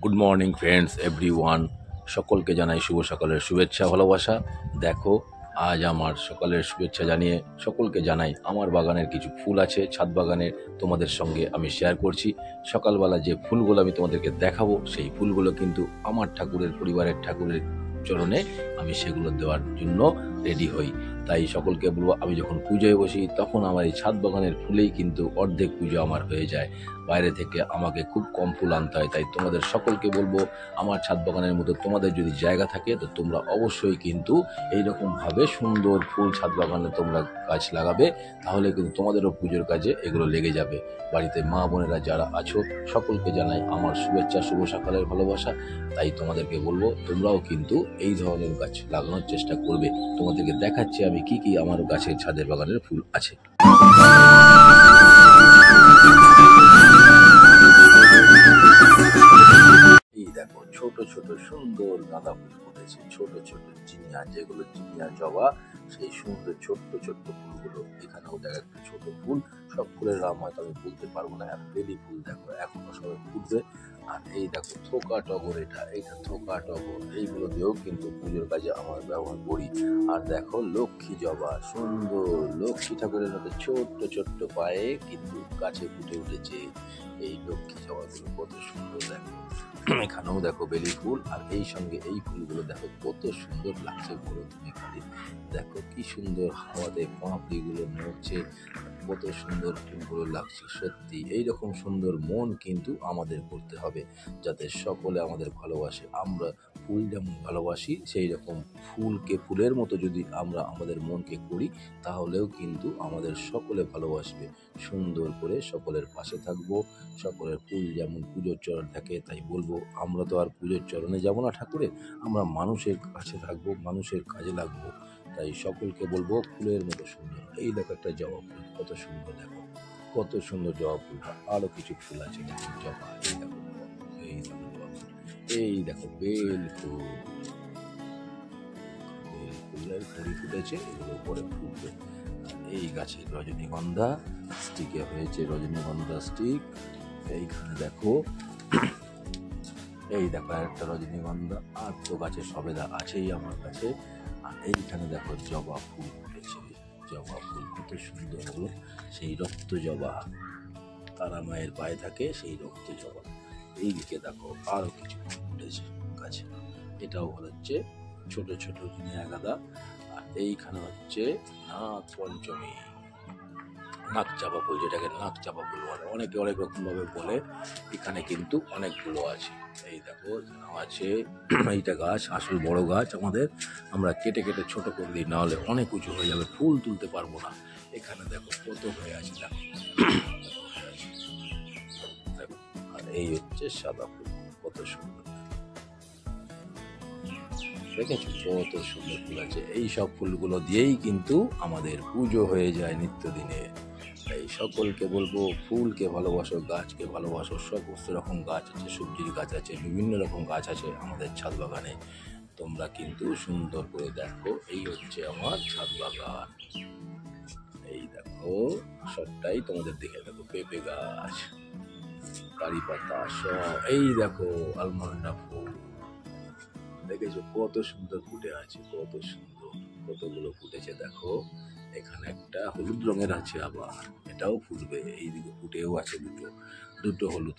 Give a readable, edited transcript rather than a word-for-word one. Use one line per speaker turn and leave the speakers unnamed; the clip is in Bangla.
গুড মর্নিং ফ্রেন্ডস এভরিওয়ান, সকলকে জানাই শুভ সকালের শুভেচ্ছা ভালোবাসা। দেখো, আজ আমার সকালের শুভেচ্ছা জানিয়ে সকলকে জানাই আমার বাগানের কিছু ফুল আছে, ছাদ বাগানের, তোমাদের সঙ্গে আমি শেয়ার করছি। সকালবেলা যে ফুলগুলো আমি তোমাদেরকে দেখাবো, সেই ফুলগুলো কিন্তু আমার ঠাকুরের পরিবারের ঠাকুরের চরণে আমি সেগুলো দেওয়ার জন্য রেডি হই। তাই সকলকে বলবো, আমি যখন পুজোয় বসি তখন আমার এই ছাদ বাগানের ফুলেই কিন্তু অর্ধেক পুজো আমার হয়ে যায়। বাইরে থেকে আমাকে খুব কম ফুল আনতে হয়। তাই তোমাদের সকলকে বলবো, আমার ছাদ বাগানের মতো তোমাদের যদি জায়গা থাকে তো তোমরা অবশ্যই কিন্তু এইরকমভাবে সুন্দর ফুল ছাদ বাগানে তোমরা গাছ লাগাবে, তাহলে কিন্তু তোমাদেরও পুজোর কাজে এগুলো লেগে যাবে। বাড়িতে মা বোনেরা যারা আছো সকলকে জানাই আমার শুভেচ্ছা, শুভ সকালের ভালোবাসা। তাই তোমাদেরকে বলবো, তোমরাও কিন্তু এই ধরনের গাছ লাগানোর চেষ্টা করবে। তোমাদেরকে দেখাচ্ছি আমি কি কি আমার গাছের ছাদের বাগানের ফুল আছে। এই দেখো, ছোট ছোট সুন্দর গাঁদা ফুল ফুটেছে, ছোট ছোট জিনিয়া, যেগুলো জিনিয়া জবা, সেই সুন্দর ছোট্ট ছোট্ট ফুলগুলো। এখানেও দেখো একটা ছোট ফুল, সব ফুলের নাম হয়তো আমি বলতে পারবো না। বেলি ফুল দেখো এখনো সবাই ফুটবে। আর এই দেখো থোকা টগর, এইটা থোকা টগর, এইগুলো দিয়েও কিন্তু পুজোর কাজে আমার ব্যবহার করি। আর দেখো লক্ষ্মী জবা, সুন্দর লক্ষ্মী ঠাকুরের মতো ছোট্ট ছোট্ট পায়ে কিন্তু গাছে ফুটে উঠেছে। এই লক্ষ্মী জবাগুলো কত সুন্দর দেখো। এখানেও দেখো বেলি ফুল, আর এই সঙ্গে এই ফুলগুলো দেখো কত সুন্দর লাগছে। বলো তুমি খালি দেখো কি সুন্দর হাওয়াতে পাপড়িগুলো নড়ছে, কত সুন্দর ফুলগুলো লাগছে। সত্যি এইরকম সুন্দর মন কিন্তু আমাদের করতে হবে, যাতে সকলে আমাদের ভালোবাসে। আমরা ফুল যেমন ভালোবাসি, সেই রকম ফুলকে ফুলের মতো যদি আমরা আমাদের মনকে করি, তাহলেও কিন্তু আমাদের সকলে ভালোবাসবে। সুন্দর করে সকলের পাশে থাকবো। সকলের ফুল যেমন পুজোর চরণ থাকে, তাই বলবো আমরা তো আর পুজোর চরণে যাব না ঠাকুরের, আমরা মানুষের কাছে থাকবো, মানুষের কাজে লাগবো। তাই সকলকে বলবো ফুলের মতো সুন্দর। এই দেখো একটা জবা ফুল, কত সুন্দর দেখো, কত সুন্দর জবা ফুলটা। আরো কিছু ফুল আছে দেখো, জবা, এই দেখো জবা ফুল, এই দেখো জবা ফুল, এই দেখো বেল ফুল, বেল ফুলের কুড়ি ফুটেছে, এগুলো পরে ফুটবে। এই গাছের রজনীগন্ধা স্টিকে হয়েছে, রজনীগন্ধা স্টিক। এইখানে দেখো, এই দেখো একটা রজনীগন্ধা। আর তো গাছে সবেদা আছেই আমার কাছে। আর এইখানে দেখো জবা ফুল ফুটেছে, জবা ফুল কত সুন্দর হলো, সেই রক্ত জবা, তারা মায়ের পায়ে থাকে সেই রক্ত জবা। এইদিকে দেখো আরো কিছু ফুল ফুটেছে গাছে, এটাও হচ্ছে ছোট ছোট জিনিয়া গাঁদা। আর এইখানে হচ্ছে নাগ পঞ্চমী, নাক চাপা ফুল, যেটাকে নাক চাপা ফুল বলে, অনেকে অনেক রকম ভাবে বলে। এখানে কিন্তু অনেকগুলো আছে। এই দেখো আছে এইটা গাছ, আসল বড় গাছ আমাদের, আমরা কেটে কেটে ছোট করে দিই, নাহলে অনেক উঁচু হয়ে যাবে, ফুল তুলতে পারবো না। এখানে দেখো কত হয়ে আছে, দেখো দেখো। আর এই হচ্ছে সাদা ফুল, কত সুন্দর দেখেছো, কত সুন্দর ফুল আছে। এই সব ফুলগুলো দিয়েই কিন্তু আমাদের পুজো হয়ে যায় নিত্যদিনে। তাই সকলকে বলবো, ফুলকে ভালোবাসো, গাছকে ভালোবাসো। সমস্ত রকম গাছ আছে, সবজির গাছ আছে, বিভিন্ন রকম গাছ আছে আমাদের ছাদ বাগানে। তোমরা কিন্তু সুন্দর করে দেখো, এই হচ্ছে আমার ছাদ বাগান। এই দেখো সবটাই তোমাদের দেখে দেখো, পেঁপে গাছ, কারি পাতা সব। এই দেখো আলমন্ডা ফুল, দেখেছো কত সুন্দর ফুটে আছে, কত সুন্দর, কতগুলো ফুটেছে দেখো। এখানে একটা হলুদ রঙের আছে, আবার এটাও ফুটবে। এইদিকে ফুটেও আছে দুটো, দুটো হলুদ।